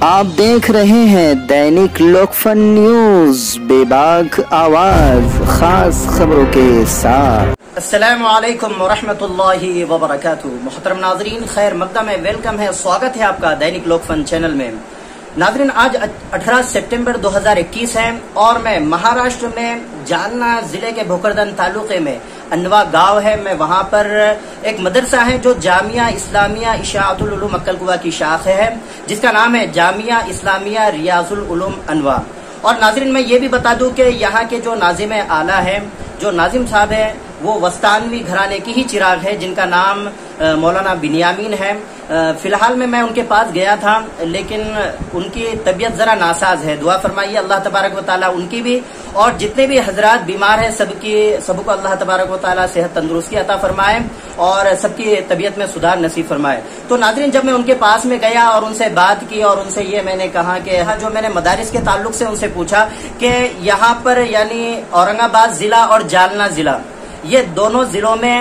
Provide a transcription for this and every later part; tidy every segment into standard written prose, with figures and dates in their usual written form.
آپ دیکھ رہے ہیں دینک لوکفن نیوز، بے باک آواز، خاص خبروں کے ساتھ۔ السلام علیکم ورحمۃ اللہ وبرکاتہ۔ محترم ناظرین، خیر مقدم ہے، ویلکم ہے، سواگت ہے آپ کا دینک لوکفن چینل میں۔ ناظرین، آج 18 سپٹمبر 2021 ہے اور میں مہاراشٹر میں جالنا ضلع کے بھوکردن تعلقے میں انوا گاؤں ہے، میں وہاں پر ایک مدرسہ ہے جو جامعہ اسلامیہ اشاعت العلوم عکلقوا کی شاخ ہے، جس کا نام ہے جامعہ اسلامیہ ریاض العلوم انوا۔ اور ناظرین، میں یہ بھی بتا دوں کہ یہاں کے جو ناظم اعلیٰ ہے، جو ناظم صاحب ہے، وہ وستانوی گھرانے کی ہی چراغ ہے، جن کا نام مولانا بنیامین ہے۔ فی الحال میں ان کے پاس گیا تھا، لیکن ان کی طبیعت ذرا ناساز ہے۔ دعا فرمائیے اللہ تبارک و تعالیٰ ان کی بھی اور جتنے بھی حضرات بیمار ہیں سب کو اللہ تبارک و تعالیٰ صحت تندرستی عطا فرمائے اور سب کی طبیعت میں سدھار نصیب فرمائے۔ تو ناظرین، جب میں ان کے پاس میں گیا اور ان سے بات کی اور ان سے یہ میں نے کہا کہ جو میں نے مدارس کے تعلق سے ان سے پوچھا کہ یہاں پر یعنی اورنگ آباد ضلع اور جالنا ضلع، یہ دونوں ضلعوں میں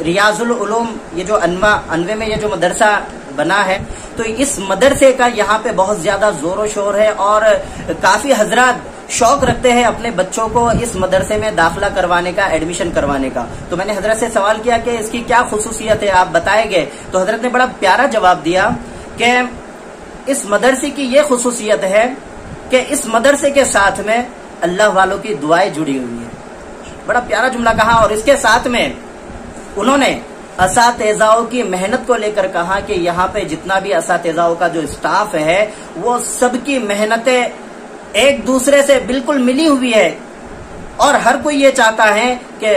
ریاض العلوم، یہ جو انوے میں یہ جو مدرسہ بنا ہے، تو اس مدرسے کا یہاں پہ بہت زیادہ زور و شور ہے اور کافی حضرات شوق رکھتے ہیں اپنے بچوں کو اس مدرسے میں داخلہ کروانے کا، ایڈمیشن کروانے کا۔ تو میں نے حضرت سے سوال کیا کہ اس کی کیا خصوصیت ہے، آپ بتائیں گے؟ تو حضرت نے بڑا پیارا جواب دیا کہ اس مدرسے کی یہ خصوصیت ہے کہ اس مدرسے کے ساتھ میں اللہ والوں کی دعائیں جڑی ہوئی ہیں۔ بڑا پیارا جملہ کہا، اور اس کے ساتھ میں انہوں نے اساتذاؤں کی محنت کو لے کر کہا کہ یہاں پہ جتنا بھی اساتذاؤں کا جو اسٹاف ہے وہ سب کی محنتیں ایک دوسرے سے بالکل ملی ہوئی ہے اور ہر کوئی یہ چاہتا ہے کہ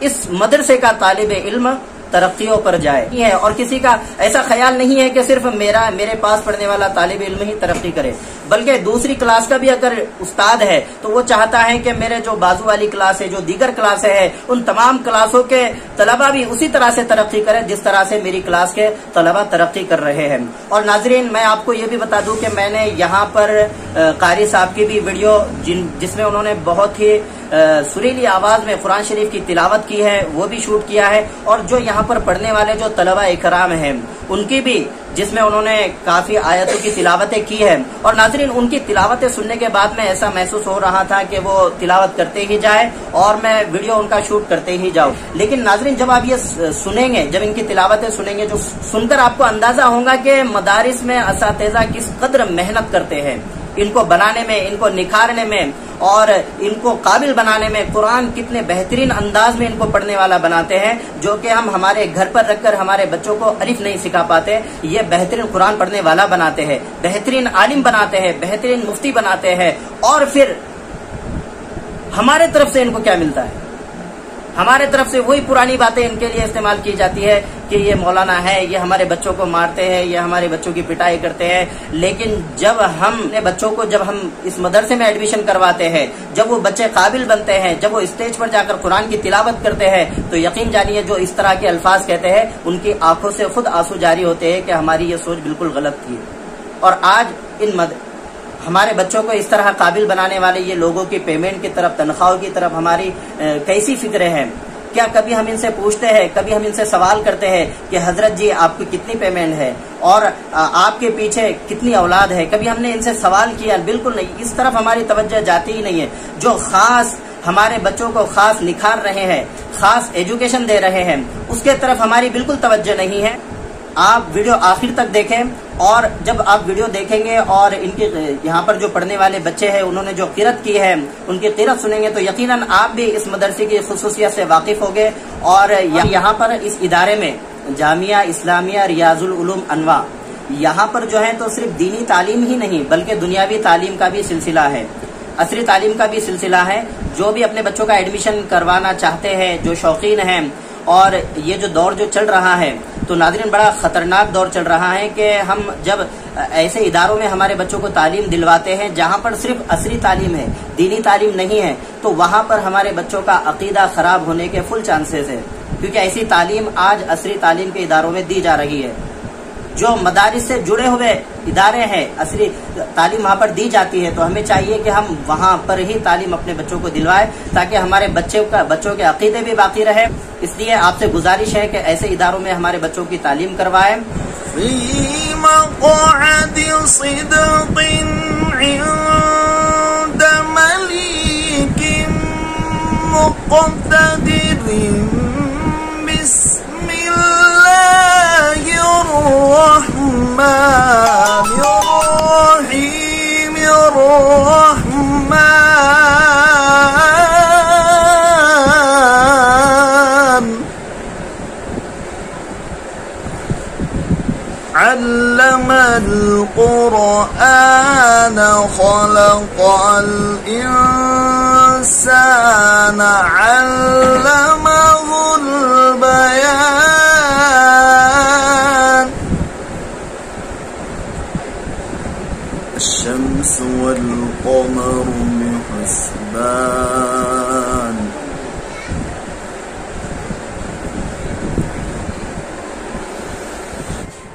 اس مدرسے کا طالب علم ترقیوں پر جائے، اور کسی کا ایسا خیال نہیں ہے کہ صرف میرے پاس پڑھنے والا طالب علم ہی ترقی کرے، بلکہ دوسری کلاس کا بھی اگر استاد ہے تو وہ چاہتا ہے کہ میرے جو بازو والی کلاس ہے، جو دیگر کلاس ہے، ان تمام کلاسوں کے طلبہ بھی اسی طرح سے ترقی کرے جس طرح سے میری کلاس کے طلبہ ترقی کر رہے ہیں۔ اور ناظرین، میں آپ کو یہ بھی بتا دوں کہ میں نے یہاں پر قاری صاحب کی بھی ویڈیو جس میں انہوں نے بہت ہی سریلی آواز میں قرآن شریف کی تلاوت کی ہے، وہ بھی شوٹ کیا ہے، اور جو یہاں پر پڑھنے والے جو طلبہ اکرام ہیں ان کی بھی، جس میں انہوں نے کافی آیتوں کی تلاوتیں کی ہے۔ اور ناظرین، ان کی تلاوتیں سننے کے بعد میں ایسا محسوس ہو رہا تھا کہ وہ تلاوت کرتے ہی جائے اور میں ویڈیو ان کا شوٹ کرتے ہی جاؤں۔ لیکن ناظرین، جب آپ یہ سنیں گے، جب ان کی تلاوتیں سنیں گے، جو سن کر آپ کو اندازہ ہوگا کہ مدارس میں اساتذہ کس قدر محنت کرتے ہیں ان کو بنانے میں، ان کو نکھارنے میں اور ان کو قابل بنانے میں۔ قرآن کتنے بہترین انداز میں ان کو پڑھنے والا بناتے ہیں، جو کہ ہم ہمارے گھر پر رکھ کر ہمارے بچوں کو الف نہیں سکھا پاتے، یہ بہترین قرآن پڑھنے والا بناتے ہیں، بہترین عالم بناتے ہیں، بہترین مفتی بناتے ہیں۔ اور پھر ہمارے طرف سے ان کو کیا ملتا ہے؟ ہمارے طرف سے وہی پرانی باتیں ان کے لیے استعمال کی جاتی ہے کہ یہ مولانا ہے، یہ ہمارے بچوں کو مارتے ہیں، یہ ہمارے بچوں کی پٹائی کرتے ہیں۔ لیکن جب ہم اپنے بچوں کو جب ہم اس مدرسے میں ایڈمیشن کرواتے ہیں، جب وہ بچے قابل بنتے ہیں، جب وہ اسٹیج پر جا کر قرآن کی تلاوت کرتے ہیں، تو یقین جانیے جو اس طرح کے الفاظ کہتے ہیں ان کی آنکھوں سے خود آنسو جاری ہوتے ہیں کہ ہماری یہ سوچ بالکل غلط تھی۔ اور آج ہمارے بچوں کو اس طرح قابل بنانے والے یہ لوگوں کی پیمنٹ کی طرف، تنخواہوں کی طرف ہماری کیسی فکریں ہیں؟ کیا کبھی ہم ان سے پوچھتے ہیں، کبھی ہم ان سے سوال کرتے ہیں کہ حضرت جی آپ کی کتنی پیمنٹ ہے اور آپ کے پیچھے کتنی اولاد ہے؟ کبھی ہم نے ان سے سوال کیا؟ بالکل نہیں، اس طرف ہماری توجہ جاتی ہی نہیں ہے۔ جو خاص ہمارے بچوں کو خاص نکھار رہے ہیں، خاص ایجوکیشن دے رہے ہیں، اس کے طرف ہماری بالکل توجہ نہیں ہے۔ آپ ویڈیو آخر تک دیکھیں، اور جب آپ ویڈیو دیکھیں گے اور ان کے یہاں پر جو پڑھنے والے بچے ہیں انہوں نے جو قرأت کی ہے ان کی قرأت سنیں گے تو یقیناً آپ بھی اس مدرسے کی خصوصیت سے واقف ہوگے۔ اور یہاں پر اس ادارے میں جامعہ اسلامیہ ریاض العلوم انوا، یہاں پر جو ہے تو صرف دینی تعلیم ہی نہیں بلکہ دنیاوی تعلیم کا بھی سلسلہ ہے، عصری تعلیم کا بھی سلسلہ ہے۔ جو بھی اپنے بچوں کا ایڈمیشن کروانا چاہتے ہیں، جو شوقین ہیں، اور یہ جو دور جو چل رہا ہے تو ناظرین بڑا خطرناک دور چل رہا ہے کہ ہم جب ایسے اداروں میں ہمارے بچوں کو تعلیم دلواتے ہیں جہاں پر صرف عصری تعلیم ہے، دینی تعلیم نہیں ہے، تو وہاں پر ہمارے بچوں کا عقیدہ خراب ہونے کے فل چانسز ہے، کیونکہ ایسی تعلیم آج عصری تعلیم کے اداروں میں دی جا رہی ہے۔ جو مدارس سے جڑے ہوئے ادارے ہیں، عصری تعلیم وہاں پر دی جاتی ہے، تو ہمیں چاہیے کہ ہم وہاں پر ہی تعلیم اپنے بچوں کو دلوائیں تاکہ ہمارے بچوں کے عقیدے بھی باقی رہے۔ اس لیے آپ سے گزارش ہے کہ ایسے اداروں میں ہمارے بچوں کی تعلیم کروائیں۔ في مقعد صدق عند مليك مقتدر بسم الله الرحمن الرحيم علم القرآن خلق الإنسان علمه البيان الشمس والقمر بحسبان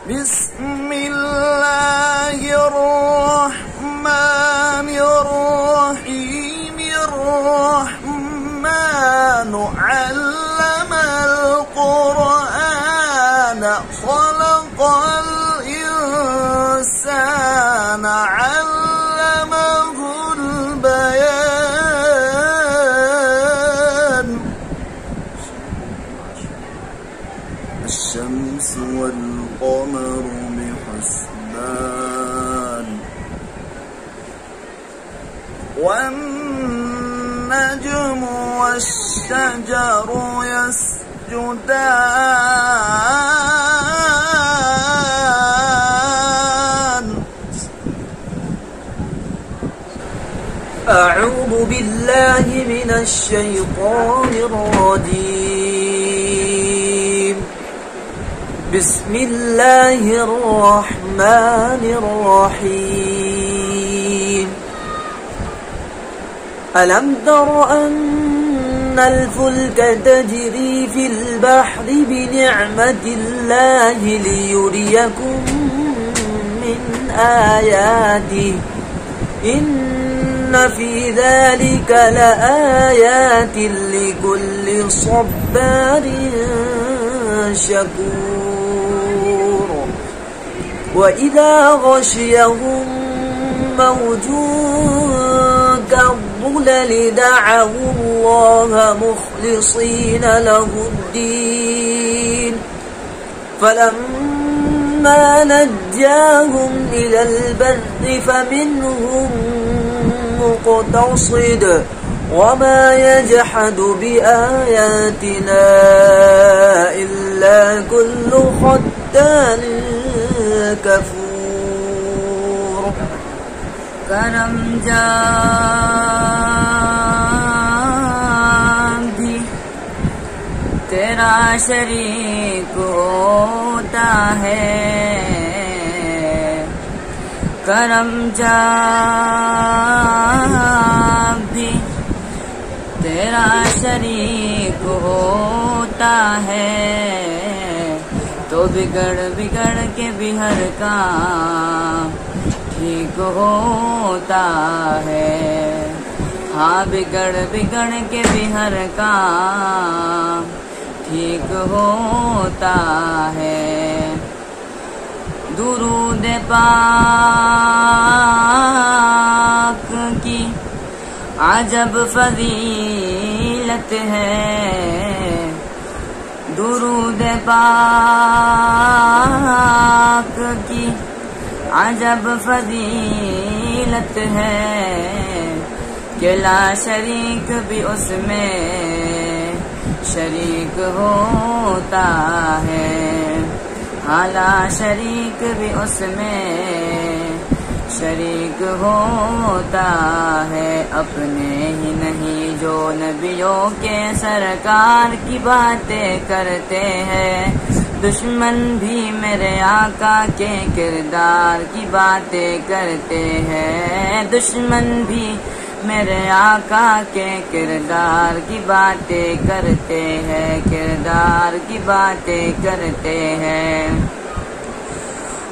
بسم الله الرحمن الرحيم الرحمن علم القرآن خلق الإنسان علمه البيان الشمس والقمر بحسبان والنجم والشجر يسجدان أعوذ بالله من الشيطان الرجيم بسم الله الرحمن الرحيم ألم تر أن الفلك تجري في البحر بنعمة الله ليريكم من آياته إن في ذلك لآيات لكل صبار شكور وإذا غشيهم موج كالظلل دعوا الله مخلصين له الدين فلما نجاهم إلى البر فمنهم مقتصد وما يجحد بآياتنا إلا كل ختان كفور کرم جان بھی تیرا شریک ہوتا ہے کرم جان بھی تیرا شریک ہوتا ہے تو بگڑ بگڑ کے بھی ہر کام ٹھیک ہوتا ہے ہاں بگڑ بگڑ کے بھی ہر کام ٹھیک ہوتا ہے درود پاک کی عجب فضیلت ہے درود پاک کی عجب فضیلت ہے کہ لا شریک بھی اس میں شریک ہوتا ہے ہاں لا شریک بھی اس میں شریک ہوتا ہے اپنے ہی نہیں جو نبیوں کے سرکار کی باتیں کرتے ہیں دشمن بھی میرے آقا کے کردار کی باتیں کرتے ہیں دشمن بھی میرے آقا کے کردار کی باتیں کرتے ہیں کردار کی باتیں کرتے ہیں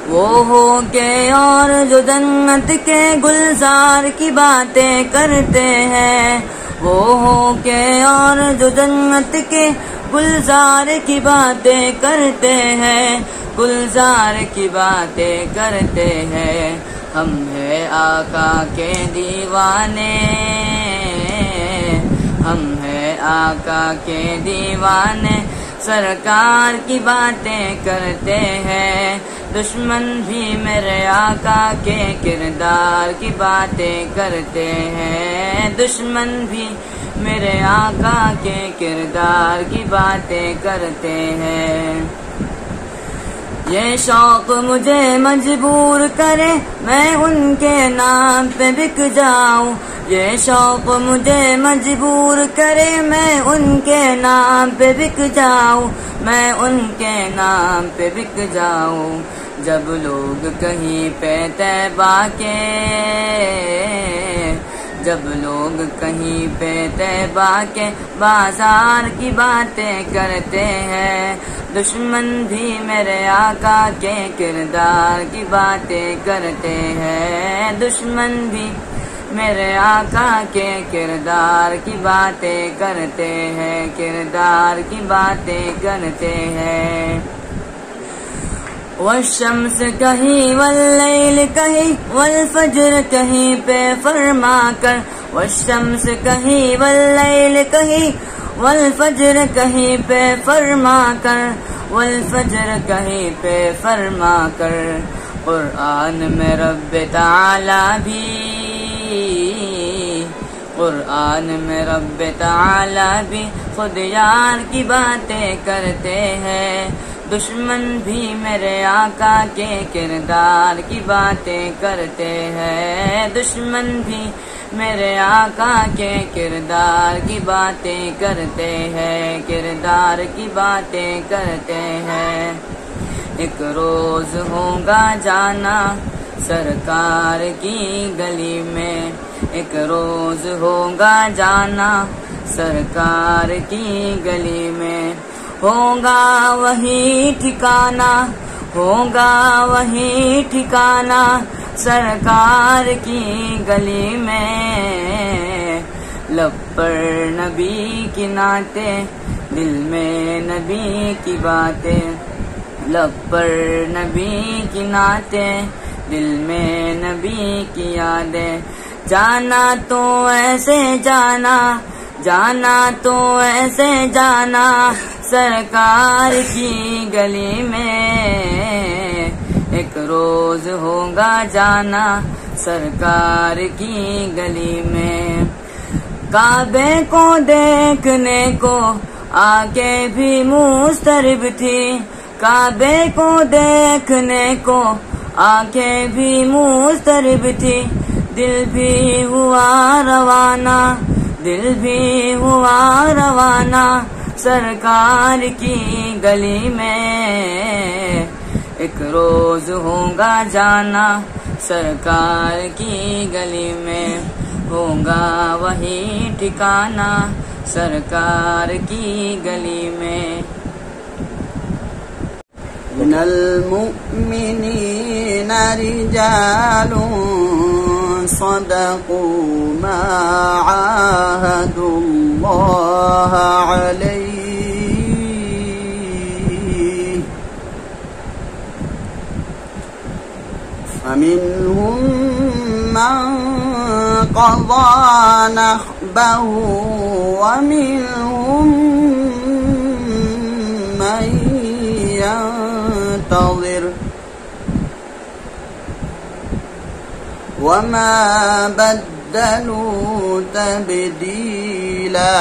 وہ ہو کے اور جو جنت کے گلزار کی باتیں کرتے ہیں وہ ہو کے اور جو جنت کے گلزار کی باتیں کرتے ہیں، گلزار کی باتیں کرتے ہیں، ہم ہیں آقا کے دیوانے، ہم ہیں آقا کے دیوانے، سرکار کی باتیں کرتے ہیں، دشمن بھی میرے آقا کے کردار کی باتیں کرتے ہیں، دشمن بھی میرے آقا کے کردار کی باتیں کرتے ہیں۔ یہ شوق مجھے مجبور کرے میں ان کے نام پہ بک جاؤں، یہ شوق مجھے مجبور کرے میں ان کے نام پہ بک جاؤں، میں ان کے نام پہ بک جاؤں، جب لوگ کہیں پہ طیبہ کے، جب لوگ کہیں پہ طیبہ کے بازار کی باتیں کرتے ہیں، دشمن بھی میرے آقا کے کردار کی باتیں کرتے ہیں، دشمن بھی میرے آقا کے کردار کی باتیں کرتے ہیں، کردار کی باتیں کرتے ہیں۔ والشمس کہیں واللیل کہیں والفجر کہیں پہ فرما کر، والشمس کہیں واللیل کہیں والفجر کہیں پہ فرما کر، والفجر کہیں پہ فرما کر، قرآن میں رب تعالی بھی، قرآن میں رب تعالی بھی خود یار کی باتیں کرتے ہیں، دشمن بھی میرے آقا کے کردار کی باتیں کرتے ہیں، دشمن بھی میرے آقا کے کردار کی باتیں کرتے ہیں، کردار کی باتیں کرتے ہیں۔ ایک روز ہوگا جانا سرکار کی گلی میں، ایک روز ہوگا جانا سرکار کی گلی میں، ہوگا وہی ٹھکانہ، ہوگا وہی ٹھکانہ سرکار کی گلی میں، لب پر نبی کی نعتیں، دل میں نبی کی باتیں، لب پر نبی کی نعتیں، دل میں نبی کی یادیں، جانا تو ایسے جانا، جانا تو ایسے جانا سرکار کی گلی میں، ایک روز ہوگا جانا سرکار کی گلی میں، کعبے کو دیکھنے کو آنکھیں بھی مضطرب تھی، کعبے کو دیکھنے کو آنکھیں بھی مضطرب تھی، دل بھی ہوا روانہ، دل بھی ہوا روانہ سرکار کی گلی میں، ایک روز ہوگا جانا سرکار کی گلی میں، ہوگا وہی ٹھکانہ سرکار کی گلی میں۔ من المؤمنین رجال صدقوا ما عاهدوا الله عليه فمنهم من قضى نحبه ومنهم من ينتظر وما بدلوا تبديلا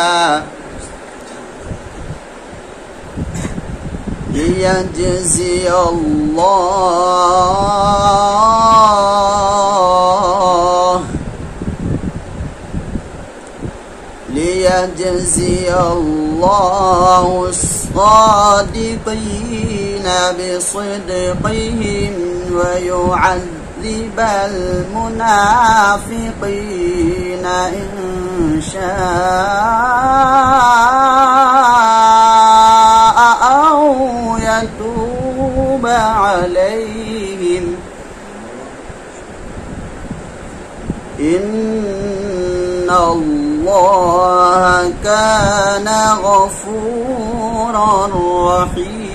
ليجزي الله الصادقين بصدقهم ويعذب المنافقين إن شاء أو يتوب عليهم إن الله كان غفورا رحيما.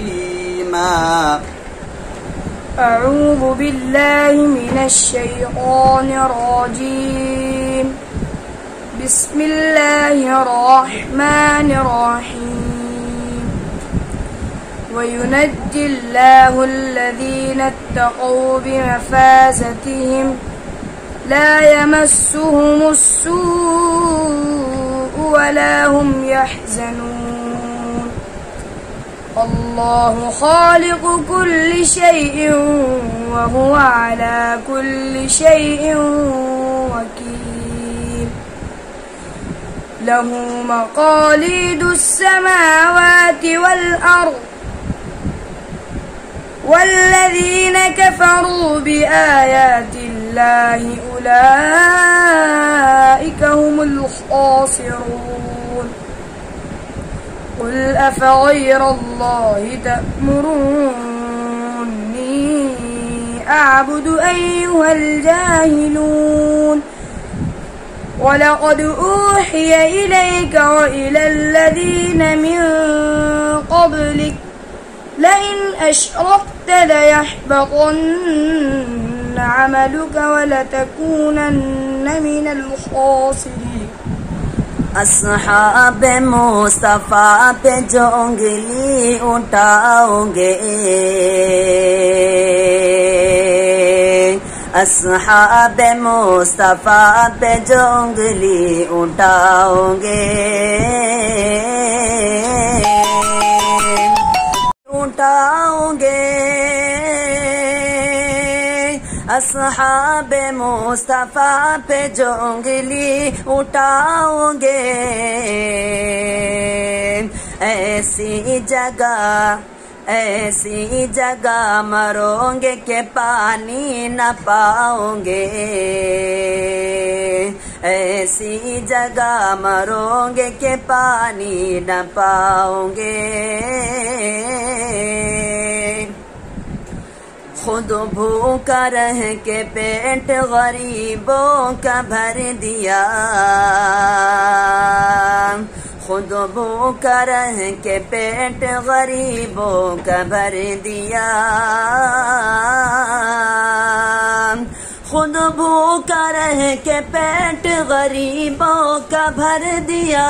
أعوذ بالله من الشيطان الرجيم. بسم الله الرحمن الرحيم. وينجي الله الذين اتقوا بمفازتهم لا يمسهم السوء ولا هم يحزنون. الله خالق كل شيء وهو على كل شيء وكيل. له مقاليد السماوات والأرض والذين كفروا بآيات الله أولئك هم الخاسرون. قل أفغير الله تأمروني أعبد أيها الجاهلون. ولقد أوحي إليك وإلى الذين من قبلك لئن أشركت ليحبطن عملك ولتكونن من الخاسرين. اصحاب مصطفیٰ پہ جو انگلی اٹھاؤ گے، اصحاب مصطفیٰ پہ جو انگلی اٹھاؤ گے، اٹھاؤ گے، اصحاب مصطفیٰ پہ جو انگلی اٹھاؤ گے، ایسی جگہ مرو گے کہ پانی نہ پاؤ گے، ایسی جگہ مرو گے کہ پانی نہ پاؤ گے۔ خود بھوکا رہ کے پیٹ غریبوں کا بھر دیا، خود بھوکا رہ کے پیٹ غریبوں کا بھر دیا، خود بھوکا رہ کے پیٹ غریبوں کا بھر دیا،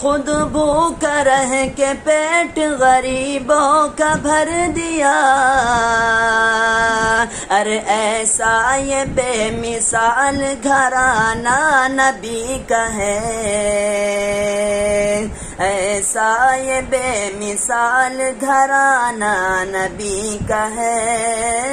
خود بھوکا رہ کے پیٹ غریبوں کا بھر دیا۔ ارے ایسا یہ بے مثال گھرانہ نبی کا ہے، ایسا یہ بے مثال گھرانہ نبی کا ہے۔